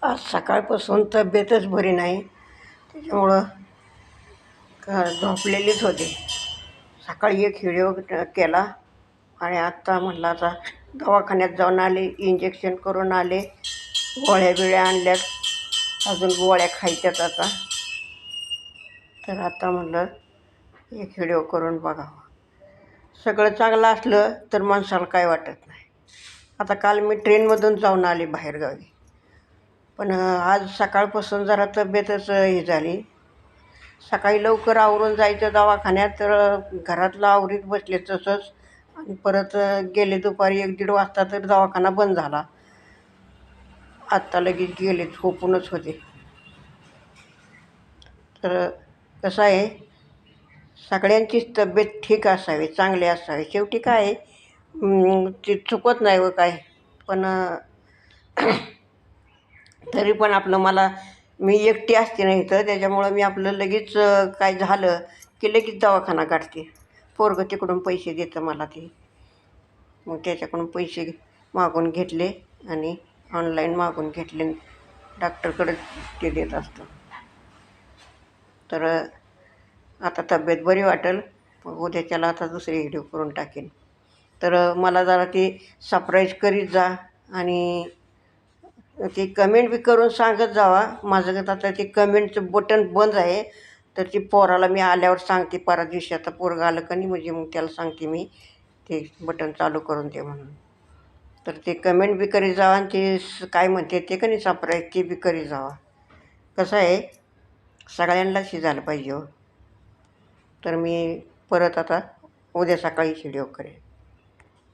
आज सकाळपासून तब्येतच बरी नाही, त्याच्यामुळं झोपलेलीच होते. सकाळी एक व्हिडिओ केला आणि आत्ता म्हटलं आता दवाखान्यात जाऊन आले, इंजेक्शन करून आले, गोळ्या बिळ्या आणल्यात, अजून गोळ्या खायच्यात आता. तर आता म्हटलं एक व्हिडिओ करून बघावं. सगळं चांगलं असलं तर माणसाला काय वाटत नाही. आता काल मी ट्रेनमधून जाऊन आले बाहेरगावी, पण आज सकाळपासून जरा तब्येतच हे झाली. सकाळी लवकर आवरून जायचं दवाखान्यात, तर घरातलं आवरीत बसले तसंच, आणि परत गेले दुपारी 1-1:30 वाजता, तर दवाखाना बंद झाला. आत्ता लगेच गेले, झोपूनच होते. तर कसं आहे, सगळ्यांचीच तब्येत ठीक असावी, चांगली असावी. शेवटी काय आहे, ते चुकत नाही व काय, पण तरी पण मी एकटी असते नाही तर त्याच्यामुळं मी आपलं लगेच काय झालं की लगेच दवाखाना काढते. पोरगं तिकडून पैसे देतं मला ते, मग त्याच्याकडून पैसे मागून घेतले आणि ऑनलाईन मागून घेतले, डॉक्टरकडे ते देत असतो. तर आता तब्येत बरी वाटेल, मग उद्याच्याला आता दुसरी व्हिडिओ करून टाकेन. तर मला जरा ते सरप्राईज करीत जा आणि ते कमेंट बी करून सांगत जावा. माझं आता ते कमेंटचं बटन बंद आहे, तर ती पोराला मी आल्यावर सांगते. परवा दिवशी आता पोरगं आलं का नाही, म्हणजे मग त्याला सांगते मी ते बटन चालू करून दे म्हणून. तर ते कमेंट बी करीत जावा आणि ते काय म्हणते ते का नाही सरप्राईज ते बी करीत जावा. कसं आहे, सगळ्यांनाच झालं पाहिजे हो. तर मी परत आता उद्या सकाळी व्हिडिओ करेन.